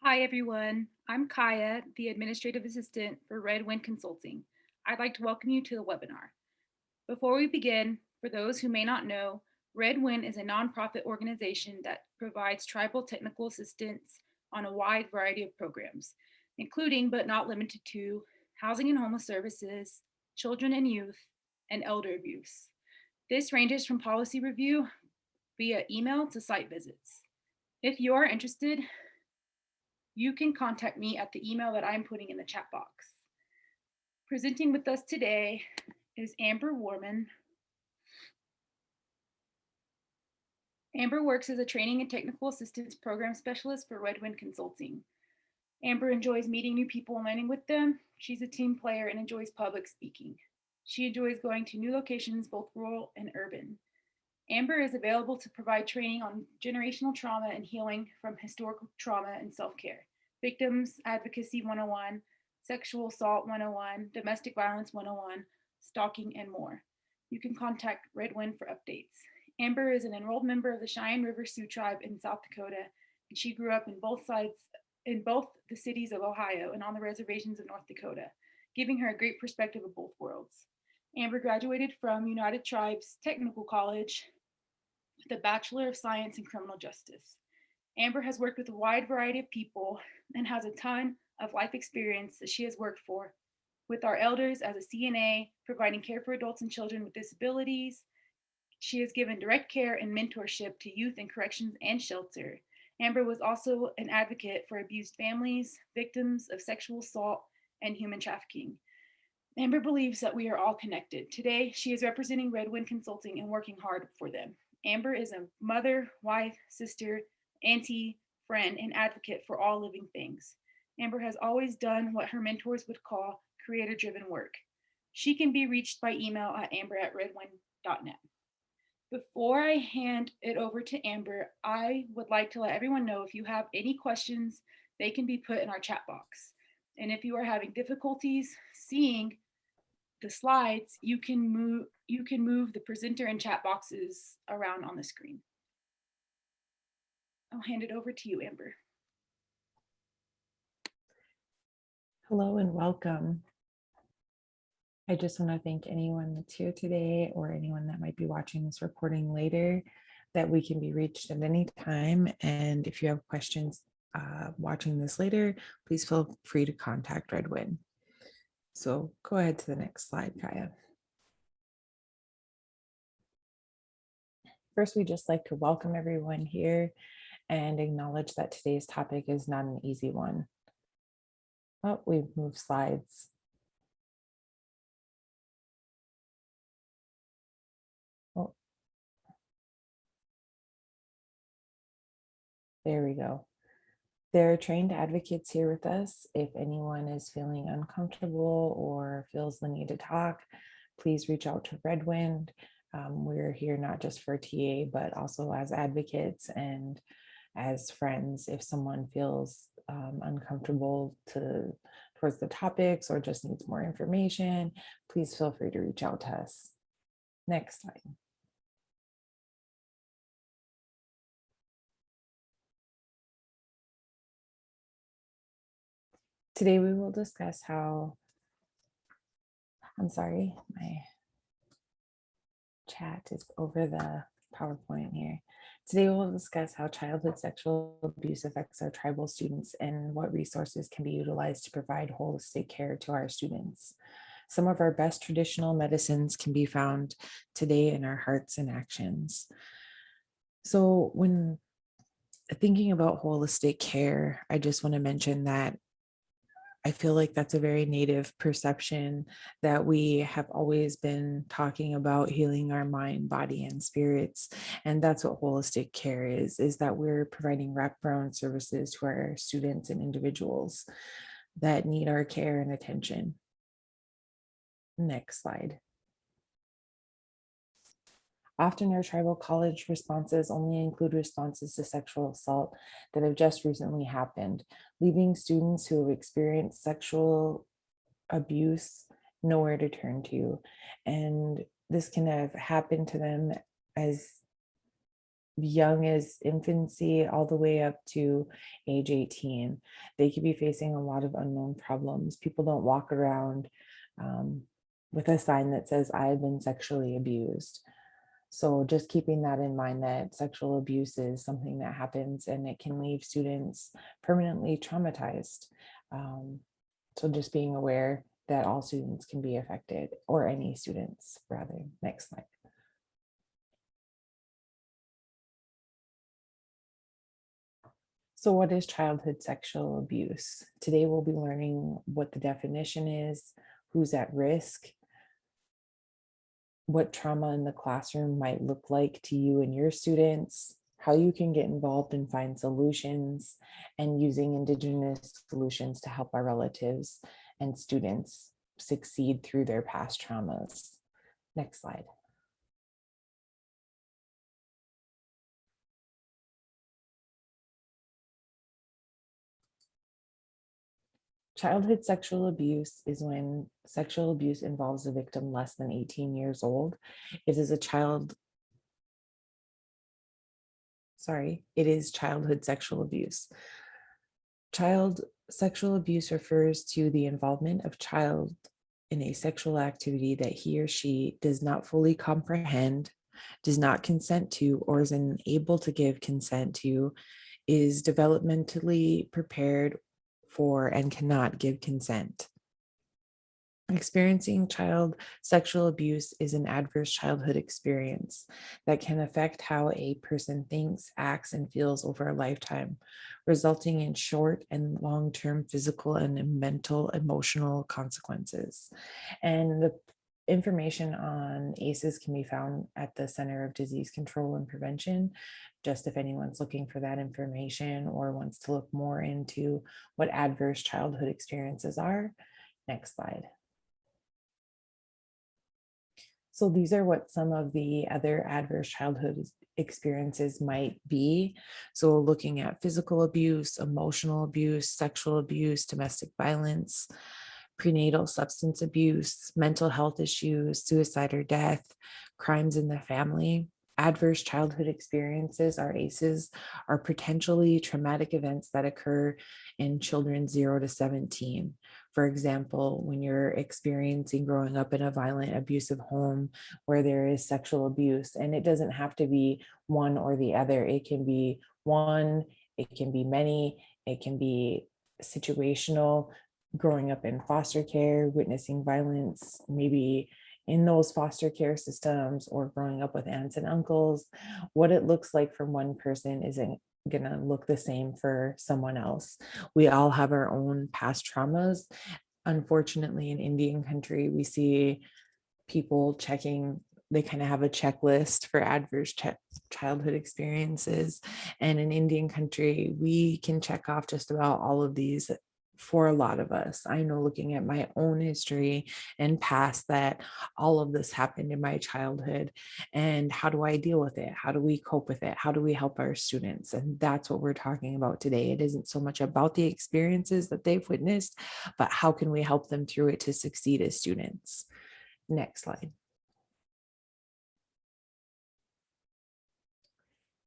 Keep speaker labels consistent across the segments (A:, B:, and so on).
A: Hi, everyone. I'm Kaya, the Administrative Assistant for Red Wind Consulting. I'd like to welcome you to the webinar. Before we begin, for those who may not know, Red Wind is a nonprofit organization that provides tribal technical assistance on a wide variety of programs, including but not limited to housing and homeless services, children and youth, and elder abuse. This ranges from policy review via email to site visits. If you are interested, you can contact me at the email that I'm putting in the chat box. Presenting with us today is Amber Warman. Amber works as a training and technical assistance program specialist for Red Wind Consulting. Amber enjoys meeting new people and learning with them. She's a team player and enjoys public speaking. She enjoys going to new locations, both rural and urban. Amber is available to provide training on generational trauma and healing from historical trauma and self-care, victims advocacy 101, sexual assault 101, domestic violence 101, stalking, and more. You can contact Red Wind for updates. Amber is an enrolled member of the Cheyenne River Sioux tribe in South Dakota, and she grew up in both the cities of Ohio and on the reservations of North Dakota, giving her a great perspective of both worlds. Amber graduated from United Tribes Technical College with a Bachelor of Science in Criminal Justice. Amber has worked with a wide variety of people and has a ton of life experience that she has worked for with our elders as a CNA, providing care for adults and children with disabilities. She has given direct care and mentorship to youth in corrections and shelter. Amber was also an advocate for abused families, victims of sexual assault, and human trafficking. Amber believes that we are all connected. Today, she is representing Red Wind Consulting and working hard for them. Amber is a mother, wife, sister, auntie, friend, and advocate for all living things. Amber has always done what her mentors would call creator driven work. She can be reached by email at amber@redwind.net. Before I hand it over to Amber, I would like to let everyone know if you have any questions, they can be put in our chat box. And if you are having difficulties seeing the slides, you can move the presenter and chat boxes around on the screen. I'll hand it over to you, Amber.
B: Hello and welcome. I just want to thank anyone that's here today or anyone that might be watching this recording later that we can be reached at any time. And if you have questions watching this later, please feel free to contact Red Wind. So go ahead to the next slide, Kaya. First, we just like to welcome everyone here and acknowledge that today's topic is not an easy one. Oh, we've moved slides. Oh, there we go. There are trained advocates here with us. If anyone is feeling uncomfortable or feels the need to talk, please reach out to Red Wind. We're here not just for TA, but also as advocates and as friends. If someone feels uncomfortable towards the topics or just needs more information, please feel free to reach out to us. Next slide. Today we will discuss how, I'm sorry, my chat is over the PowerPoint here. Today we'll discuss how childhood sexual abuse affects our tribal students and what resources can be utilized to provide holistic care to our students. Some of our best traditional medicines can be found today in our hearts and actions. So when thinking about holistic care, I just want to mention that I feel like that's a very native perception that we have always been talking about healing our mind, body, and spirits. And that's what holistic care is that we're providing wraparound services to our students and individuals that need our care and attention. Next slide. Often our tribal college responses only include responses to sexual assault that have just recently happened, leaving students who have experienced sexual abuse nowhere to turn to. And this can have happened to them as young as infancy all the way up to age 18. They could be facing a lot of unknown problems. People don't walk around um, with a sign that says, I've been sexually abused. So just keeping that in mind, that sexual abuse is something that happens and it can leave students permanently traumatized. Um, so just being aware that all students can be affected, or any students rather. Next slide. So what is childhood sexual abuse? Today we'll be learning what the definition is, who's at risk, what trauma in the classroom might look like to you and your students, how you can get involved and find solutions, and using Indigenous solutions to help our relatives and students succeed through their past traumas. Next slide. Childhood sexual abuse is when sexual abuse involves a victim less than 18 years old. It is a child, sorry, it is childhood sexual abuse. Child sexual abuse refers to the involvement of child in a sexual activity that he or she does not fully comprehend, does not consent to, or is unable to give consent to, is developmentally prepared for, and cannot give consent. Experiencing child sexual abuse is an adverse childhood experience that can affect how a person thinks, acts, and feels over a lifetime, resulting in short and long-term physical and mental emotional consequences. And the information on ACEs can be found at the Center of Disease Control and Prevention, just if anyone's looking for that information or wants to look more into what adverse childhood experiences are. Next slide. So these are what some of the other adverse childhood experiences might be. So looking at physical abuse, emotional abuse, sexual abuse, domestic violence, prenatal substance abuse, mental health issues, suicide or death, crimes in the family. Adverse childhood experiences, or ACEs, are potentially traumatic events that occur in children 0 to 17. For example, when you're experiencing growing up in a violent, abusive home where there is sexual abuse, and it doesn't have to be one or the other. It can be one, it can be many, it can be situational. Growing up in foster care, witnessing violence, maybe in those foster care systems, or growing up with aunts and uncles. What it looks like for one person isn't going to look the same for someone else. We all have our own past traumas. Unfortunately, in Indian country, we see people checking, they kind of have a checklist for adverse childhood experiences. And in Indian country, we can check off just about all of these for a lot of us. I know, looking at my own history and past, that all of this happened in my childhood. And how do I deal with it? How do we cope with it? How do we help our students? And that's what we're talking about today. It isn't so much about the experiences that they've witnessed, but how can we help them through it to succeed as students? Next slide.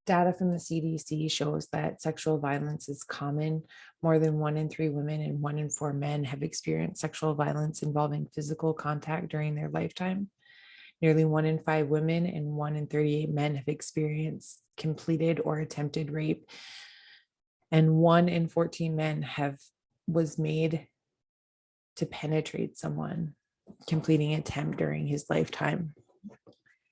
B: Data from the CDC shows that sexual violence is common. More than 1 in 3 women and 1 in 4 men have experienced sexual violence involving physical contact during their lifetime. Nearly 1 in 5 women and 1 in 38 men have experienced completed or attempted rape. And 1 in 14 men was made to penetrate someone, completing an attempt during his lifetime.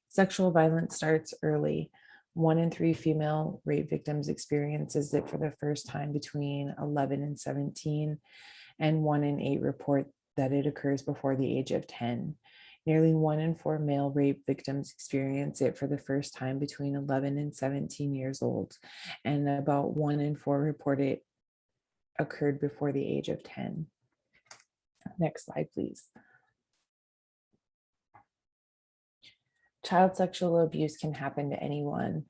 B: Sexual violence starts early. 1 in 3 female rape victims experiences it for the first time between 11 and 17, and 1 in 8 report that it occurs before the age of 10. Nearly 1 in 4 male rape victims experience it for the first time between 11 and 17 years old, and about 1 in 4 report it occurred before the age of 10. Next slide, please. Child sexual abuse can happen to anyone.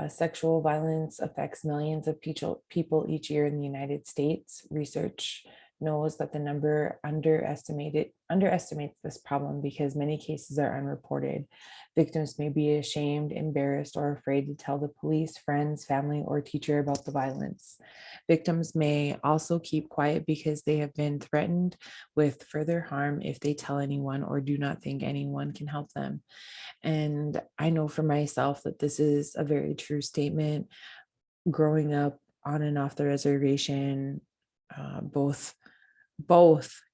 B: Sexual violence affects millions of people each year in the United States. Research knows that the number underestimates this problem because many cases are unreported. Victims may be ashamed, embarrassed, or afraid to tell the police, friends, family, or teacher about the violence. Victims may also keep quiet because they have been threatened with further harm if they tell anyone or do not think anyone can help them. And I know for myself that this is a very true statement. Growing up on and off the reservation, both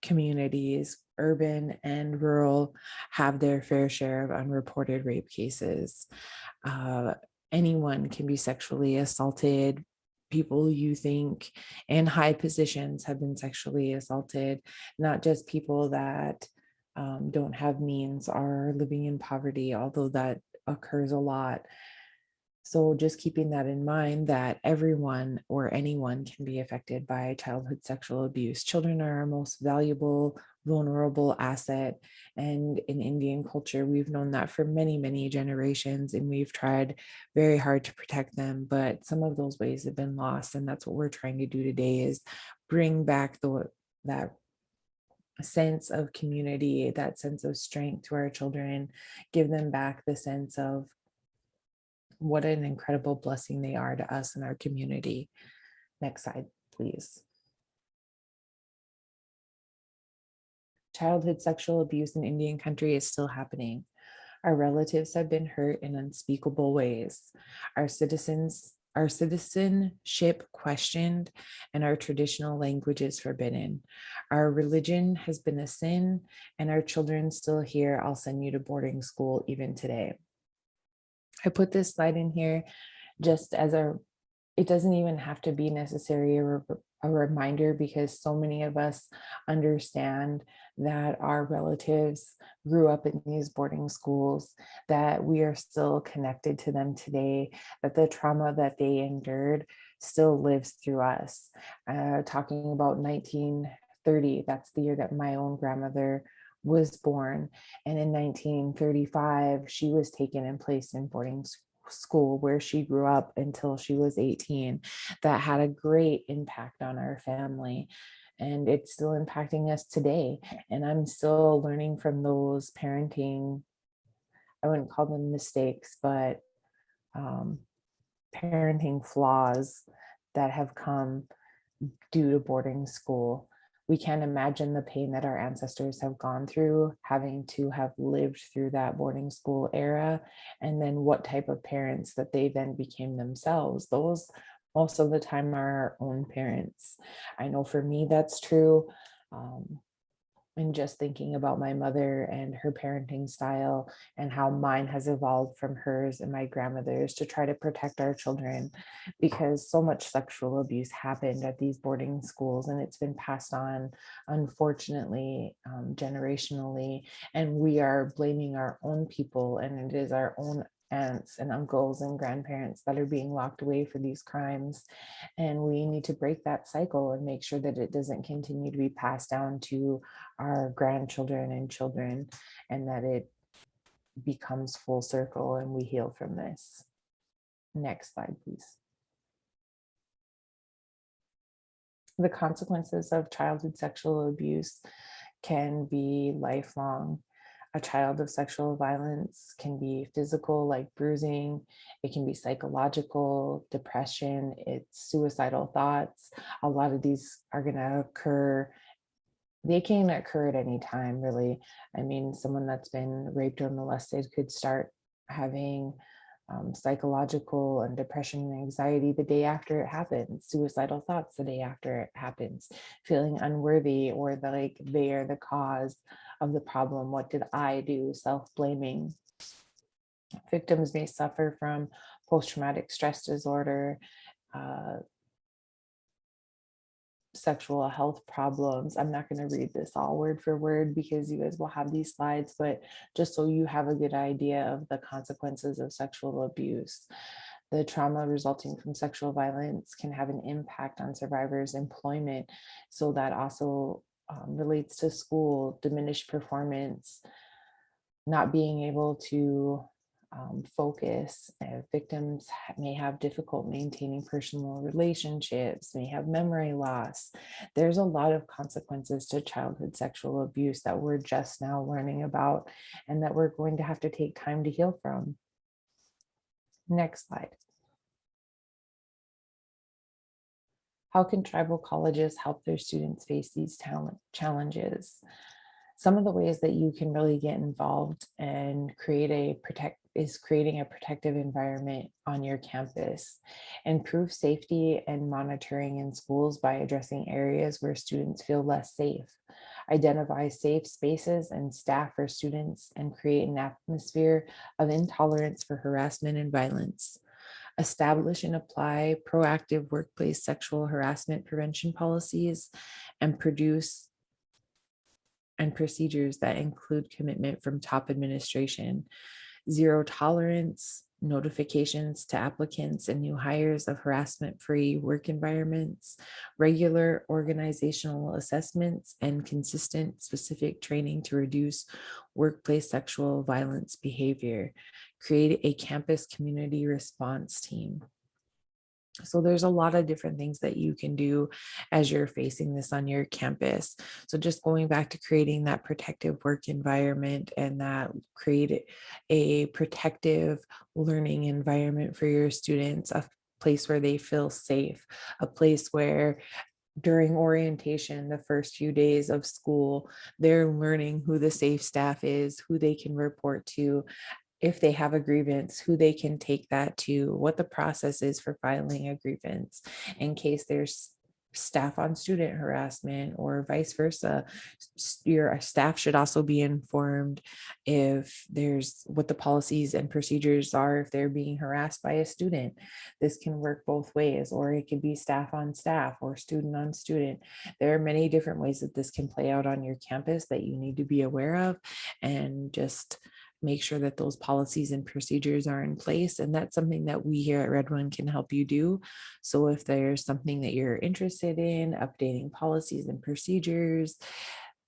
B: communities, urban and rural, have their fair share of unreported rape cases. Uh, Anyone can be sexually assaulted. People you think in high positions have been sexually assaulted, not just people that don't have means or living in poverty, although that occurs a lot. So just keeping that in mind, that everyone or anyone can be affected by childhood sexual abuse. Children are our most valuable, vulnerable asset. And in Indian culture, we've known that for many, many generations, and we've tried very hard to protect them. But some of those ways have been lost. And that's what we're trying to do today, is bring back that sense of community, that sense of strength to our children, give them back the sense of what an incredible blessing they are to us and our community. Next slide, please. Childhood sexual abuse in Indian country is still happening. Our relatives have been hurt in unspeakable ways. Our citizenship questioned, and our traditional languages forbidden. Our religion has been a sin, and our children still hear, "I'll send you to boarding school," even today. I put this slide in here just as it doesn't even have to be necessary a reminder, because so many of us understand that our relatives grew up in these boarding schools, that we are still connected to them today, that the trauma that they endured still lives through us. Talking about 1930, that's the year that my own grandmother was born. And in 1935, she was taken and placed in boarding school where she grew up until she was 18. That had a great impact on our family. And it's still impacting us today. And I'm still learning from those parenting, I wouldn't call them mistakes, but um, parenting flaws that have come due to boarding school. We can't imagine the pain that our ancestors have gone through, having to have lived through that boarding school era, and then what type of parents that they then became themselves. Those most of the time are our own parents. I know for me that's true. Um, and just thinking about my mother and her parenting style and how mine has evolved from hers and my grandmother's to try to protect our children, because so much sexual abuse happened at these boarding schools, and it's been passed on, unfortunately, generationally, and we are blaming our own people, and it is our own aunts and uncles and grandparents that are being locked away for these crimes. And we need to break that cycle and make sure that it doesn't continue to be passed down to our grandchildren and children, and that it becomes full circle and we heal from this. Next slide, please. The consequences of childhood sexual abuse can be lifelong. A child of sexual violence can be physical, like bruising. It can be psychological, depression, it's suicidal thoughts. A lot of these are going to occur. They can occur at any time, really. I mean, someone that's been raped or molested could start having psychological and depression and anxiety the day after it happens, suicidal thoughts the day after it happens, feeling unworthy, or like they are the cause of the problem. What did I do? Self-blaming. Victims may suffer from post-traumatic stress disorder, uh, sexual health problems. I'm not going to read this all word for word because you guys will have these slides, but just so you have a good idea of the consequences of sexual abuse. The trauma resulting from sexual violence can have an impact on survivors' employment. So that also relates to school, diminished performance, not being able to focus. Victims may have difficult maintaining personal relationships, may have memory loss. There's a lot of consequences to childhood sexual abuse that we're just now learning about and that we're going to have to take time to heal from. Next slide. How can tribal colleges help their students face these challenges? Some of the ways that you can really get involved and creating a protective environment on your campus. Improve safety and monitoring in schools by addressing areas where students feel less safe. Identify safe spaces and staff for students and create an atmosphere of intolerance for harassment and violence. Establish and apply proactive workplace sexual harassment prevention policies and produce and procedures that include commitment from top administration, zero tolerance, notifications to applicants and new hires of harassment-free work environments, regular organizational assessments, and consistent specific training to reduce workplace sexual violence behavior. Create a campus community response team. So there's a lot of different things that you can do as you're facing this on your campus. So just going back to creating that protective work environment and that create a protective learning environment for your students, a place where they feel safe, a place where during orientation, the first few days of school, they're learning who the safe staff is, who they can report to, if they have a grievance, who they can take that to, what the process is for filing a grievance in case there's staff on student harassment or vice versa. Your staff should also be informed if there's what the policies and procedures are if they're being harassed by a student. This can work both ways, or it could be staff on staff or student on student. There are many different ways that this can play out on your campus that you need to be aware of, and just make sure that those policies and procedures are in place. And that's something that we here at Red One can help you do. So if there's something that you're interested in, updating policies and procedures,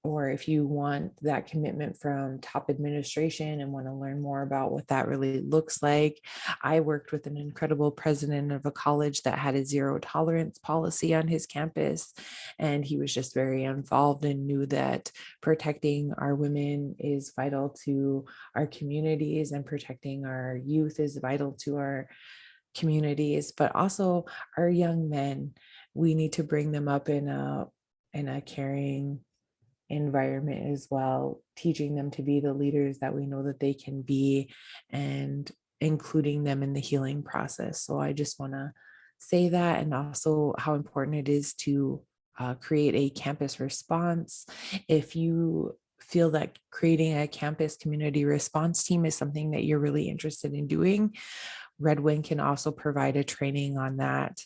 B: or if you want that commitment from top administration and want to learn more about what that really looks like. I worked with an incredible president of a college that had a zero tolerance policy on his campus, and he was just very involved and knew that protecting our women is vital to our communities and protecting our youth is vital to our communities, but also our young men. We need to bring them up in a caring environment as well, teaching them to be the leaders that we know that they can be and including them in the healing process. So I just want to say that, and also how important it is to create a campus response. If you feel that creating a campus community response team is something that you're really interested in doing, Red Wing can also provide a training on that.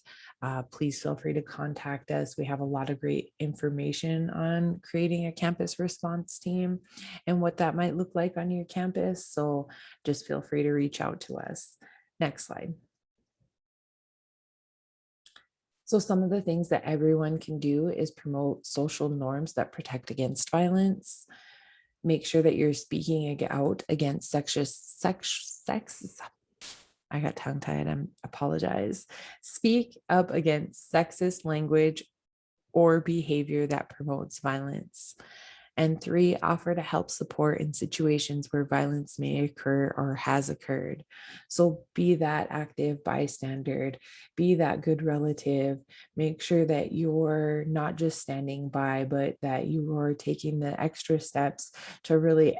B: Please feel free to contact us. We have a lot of great information on creating a campus response team and what that might look like on your campus. So just feel free to reach out to us. Next slide. So some of the things that everyone can do is promote social norms that protect against violence. Make sure that you're speaking out against I got tongue tied. I apologize. Speak up against sexist language or behavior that promotes violence. And 3, offer to help support in situations where violence may occur or has occurred. So be that active bystander, be that good relative. Make sure that you're not just standing by, but that you are taking the extra steps to really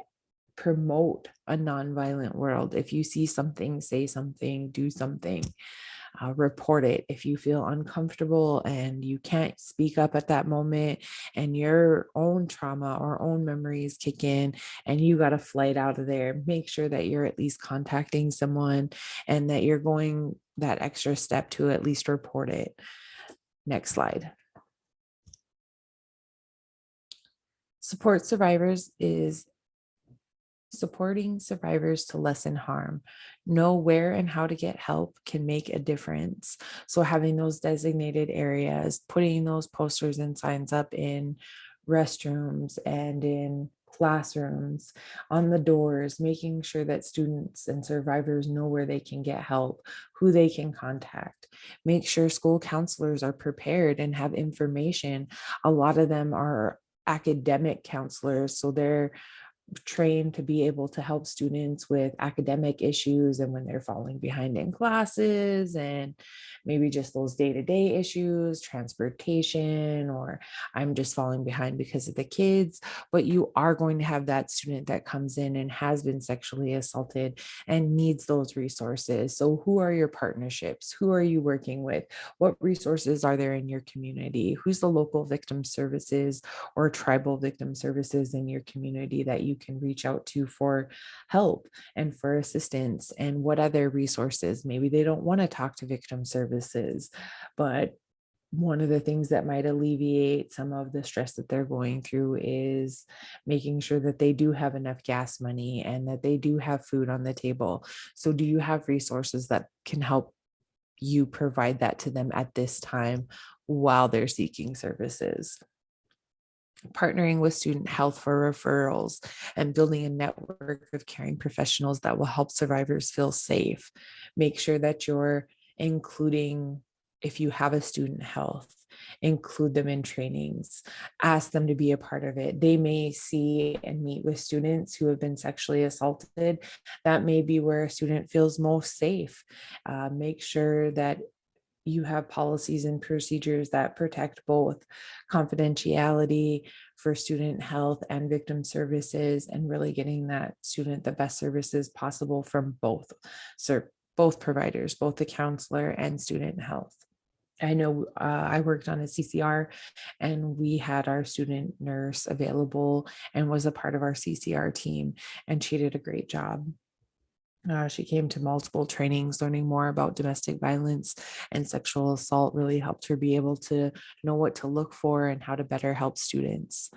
B: promote a nonviolent world. If you see something, say something, do something, report it. If you feel uncomfortable and you can't speak up at that moment and your own trauma or own memories kick in and you got a flight out of there, make sure that you're at least contacting someone and that you're going that extra step to at least report it. Next slide. Supporting survivors to lessen harm. Know where and how to get help can make a difference. So having those designated areas, putting those posters and signs up in restrooms and in classrooms, on the doors, making sure that students and survivors know where they can get help, who they can contact. Make sure school counselors are prepared and have information. A lot of them are academic counselors, so they're trained to be able to help students with academic issues and when they're falling behind in classes, and maybe just those day-to-day issues, transportation, or I'm just falling behind because of the kids. But you are going to have that student that comes in and has been sexually assaulted and needs those resources. So who are your partnerships? Who are you working with? What resources are there in your community? Who's the local victim services or tribal victim services in your community that you can reach out to for help and for assistance? And what other resources? Maybe they don't want to talk to victim services, but one of the things that might alleviate some of the stress that they're going through is making sure that they do have enough gas money and that they do have food on the table. So, do you have resources that can help you provide that to them at this time while they're seeking services? Partnering with student health for referrals and building a network of caring professionals that will help survivors feel safe. Make sure that you're including, if you have a student health, include them in trainings, ask them to be a part of it. They may see and meet with students who have been sexually assaulted. That may be where a student feels most safe. Make sure that you have policies and procedures that protect both confidentiality for student health and victim services, and really getting that student the best services possible from both providers, both the counselor and student health. I know I worked on a CCR and we had our student nurse available and was a part of our CCR team, and she did a great job. She came to multiple trainings, learning more about domestic violence and sexual assault really helped her be able to know what to look for and how to better help students.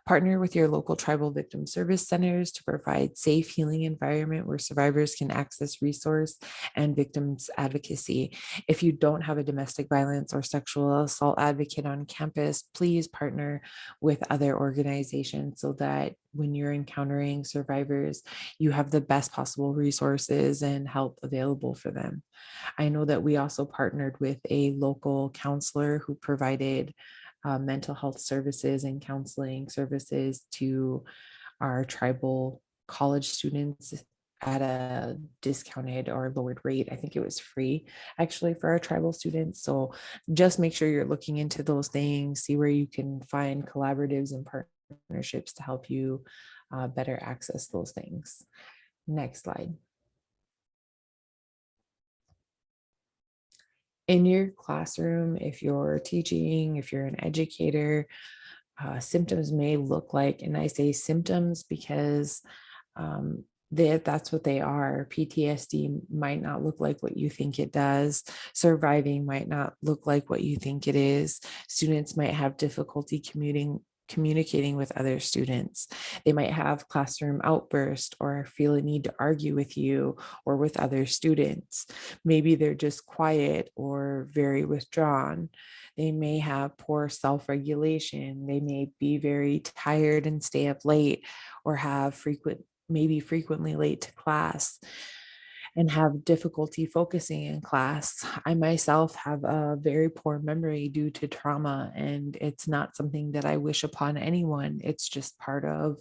B: Partner with your local tribal victim service centers to provide safe healing environment where survivors can access resource and victims advocacy. If you don't have a domestic violence or sexual assault advocate on campus, please partner with other organizations so that when you're encountering survivors, you have the best possible resources and help available for them. I know that we also partnered with a local counselor who provided mental health services and counseling services to our tribal college students at a discounted or lowered rate. I think it was free actually for our tribal students. So just make sure you're looking into those things, see where you can find collaboratives and partnerships to help you better access those things. Next slide. In your classroom, if you're teaching, if you're an educator, symptoms may look like, and I say symptoms because um, that's what they are. PTSD might not look like what you think it does. Surviving might not look like what you think it is. Students might have difficulty communicating with other students. They might have classroom outburst or feel a need to argue with you or with other students. Maybe they're just quiet or very withdrawn. They may have poor self-regulation. They may be very tired and stay up late, or have maybe frequently late to class and have difficulty focusing in class. I myself have a very poor memory due to trauma, and it's not something that I wish upon anyone. It's just part of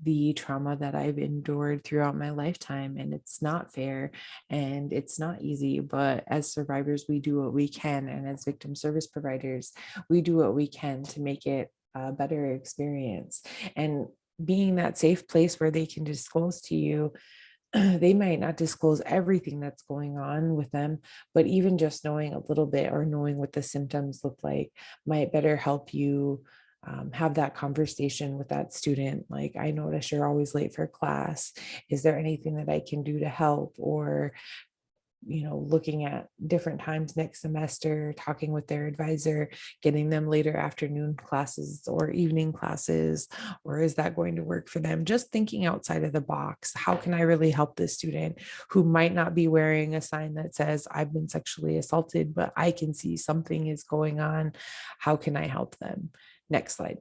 B: the trauma that I've endured throughout my lifetime, and it's not fair and it's not easy. But as survivors, we do what we can, and as victim service providers, we do what we can to make it a better experience. And being that safe place where they can disclose to you, they might not disclose everything that's going on with them, but even just knowing a little bit or knowing what the symptoms look like might better help you have that conversation with that student. Like, I notice you're always late for class. Is there anything that I can do to help? Or looking at different times next semester, talking with their advisor, getting them later afternoon classes or evening classes, or is that going to work for them? Just thinking outside of the box. How can I really help this student who might not be wearing a sign that says I've been sexually assaulted, but I can see something is going on? How can I help them? Next slide.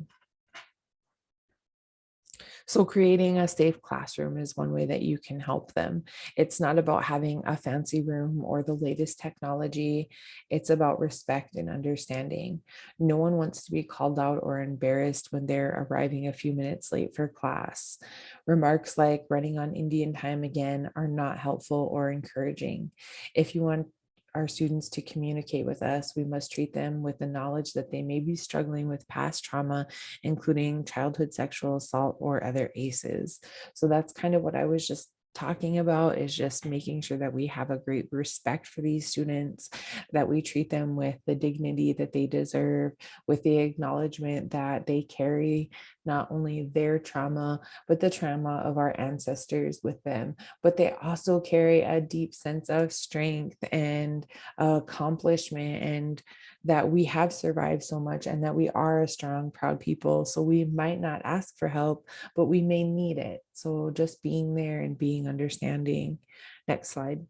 B: So, creating a safe classroom is one way that you can help them. It's not about having a fancy room or the latest technology, it's about respect and understanding. No one wants to be called out or embarrassed when they're arriving a few minutes late for class. Remarks like running on Indian time again are not helpful or encouraging. If you want our students to communicate with us, we must treat them with the knowledge that they may be struggling with past trauma, including childhood sexual assault or other ACEs. So that's kind of what I was just talking about, is just making sure that we have a great respect for these students, that we treat them with the dignity that they deserve, with the acknowledgement that they carry not only their trauma, but the trauma of our ancestors with them. But they also carry a deep sense of strength and accomplishment, and that we have survived so much and that we are a strong, proud people. So we might not ask for help, but we may need it. So just being there and being understanding. Next slide.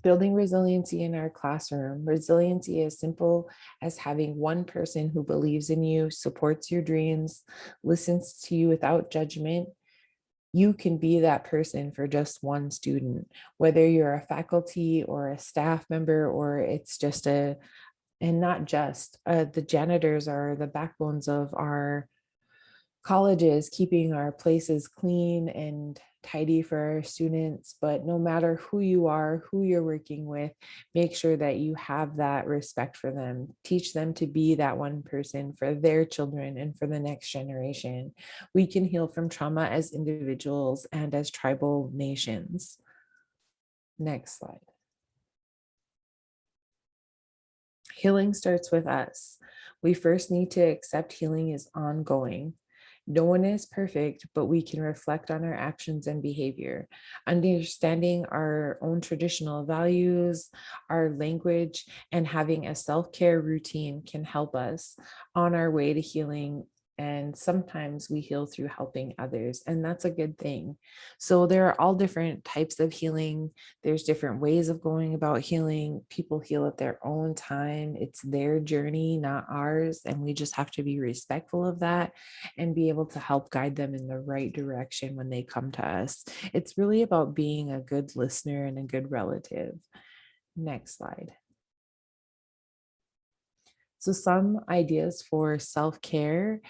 B: Building resiliency in our classroom. Resiliency is simple as having one person who believes in you, supports your dreams, listens to you without judgment. You can be that person for just one student, whether you're a faculty or a staff member, or it's just and not just, the janitors are the backbones of our colleges, keeping our places clean and tidy for our students. But no matter who you are, who you're working with, make sure that you have that respect for them. Teach them to be that one person for their children and for the next generation. We can heal from trauma as individuals and as tribal nations. Next slide. Healing starts with us. We first need to accept healing is ongoing. No one is perfect, but we can reflect on our actions and behavior. Understanding our own traditional values, our language, and having a self care routine can help us on our way to healing. And sometimes we heal through helping others, and that's a good thing. So, there are all different types of healing. There's different ways of going about healing. People heal at their own time. It's their journey, not ours. And we just have to be respectful of that and be able to help guide them in the right direction when they come to us. It's really about being a good listener and a good relative. Next slide. So, some ideas for self care.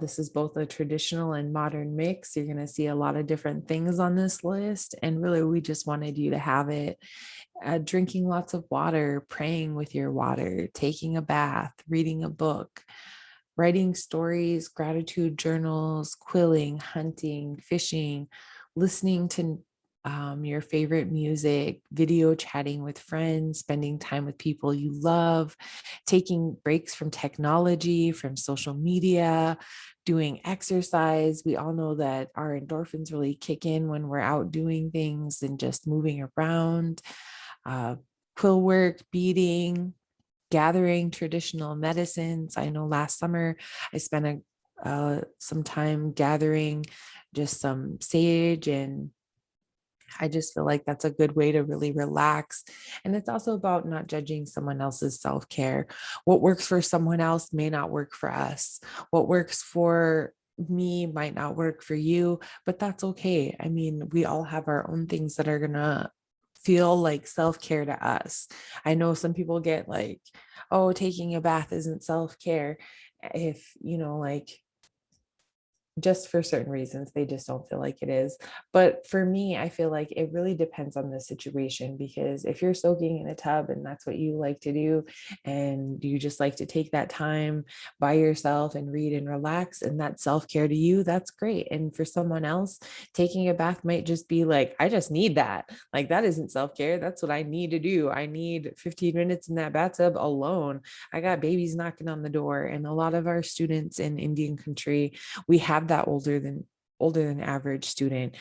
B: This is both a traditional and modern mix. You're going to see a lot of different things on this list. And really, we just wanted you to have it. Drinking lots of water, praying with your water, taking a bath, reading a book, writing stories, gratitude journals, quilling, hunting, fishing, listening to your favorite music, video chatting with friends, spending time with people you love, taking breaks from technology, from social media, doing exercise. We all know that our endorphins really kick in when we're out doing things and just moving around. Uh, Quill work, beading, gathering traditional medicines. I know last summer I spent some time gathering just some sage, and I just feel like that's a good way to really relax. And it's also about not judging someone else's self care. What works for someone else may not work for us. What works for me might not work for you, but that's okay. I mean, we all have our own things that are going to feel like self care to us. I know some people get like, oh, taking a bath isn't self care. If, like, just for certain reasons they just don't feel like it is. But for me, I feel like it really depends on the situation, because if you're soaking in a tub and that's what you like to do, and you just like to take that time by yourself and read and relax, and that's self-care to you, that's great. And for someone else, taking a bath might just be like, I just need that. Like, that isn't self-care, that's what I need to do. I need 15 minutes in that bathtub alone. I got babies knocking on the door, and a lot of our students in Indian country, we have that older than average student.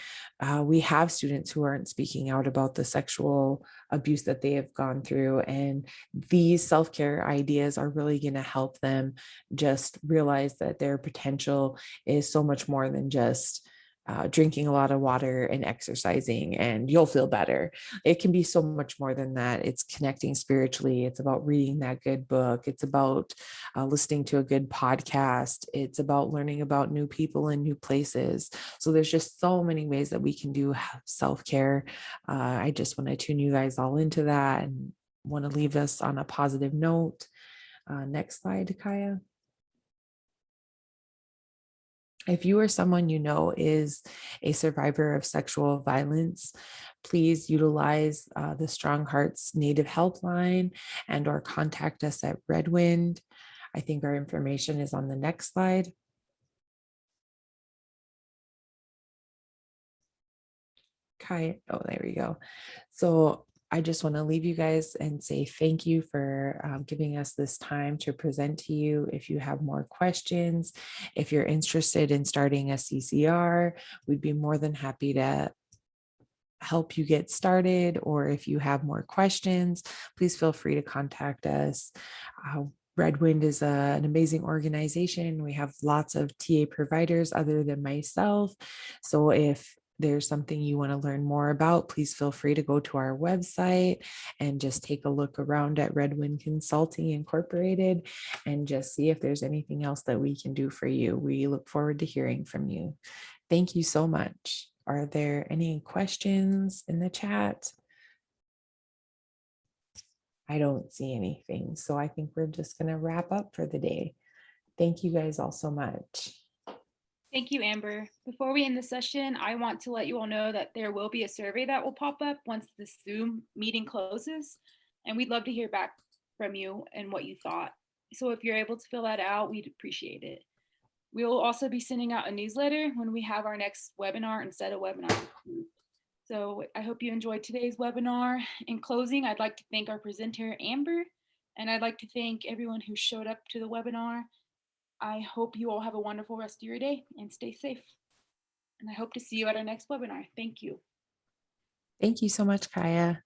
B: We have students who aren't speaking out about the sexual abuse that they have gone through, and these self-care ideas are really going to help them just realize that their potential is so much more than just drinking a lot of water and exercising, and you'll feel better. It can be so much more than that. It's connecting spiritually. It's about reading that good book. It's about listening to a good podcast. It's about learning about new people and new places. So there's just so many ways that we can do self-care. I just want to tune you guys all into that and want to leave us on a positive note. Next slide, Kaya. If you or someone you know is a survivor of sexual violence, please utilize the Strong Hearts Native Helpline or contact us at Redwind. I think our information is on the next slide. Kai, oh, there we go. So I just want to leave you guys and say thank you for giving us this time to present to you. If you have more questions, if you're interested in starting a CCR, we'd be more than happy to help you get started. Or if you have more questions, please feel free to contact us. Redwind is an amazing organization. We have lots of TA providers other than myself. So if there's something you want to learn more about, please feel free to go to our website and just take a look around at Redwind Consulting Incorporated and just see if there's anything else that we can do for you. We look forward to hearing from you. Thank you so much. Are there any questions in the chat? I don't see anything. So I think we're just going to wrap up for the day. Thank you guys all so much.
A: Thank you, Amber. Before we end the session, I want to let you all know that there will be a survey that will pop up once the Zoom meeting closes, and we'd love to hear back from you and what you thought. So if you're able to fill that out, we'd appreciate it. We will also be sending out a newsletter when we have our next webinar and set of webinars. So I hope you enjoyed today's webinar. In closing, I'd like to thank our presenter, Amber, and I'd like to thank everyone who showed up to the webinar. I hope you all have a wonderful rest of your day and stay safe. And I hope to see you at our next webinar. Thank you.
B: Thank you so much, Kaya.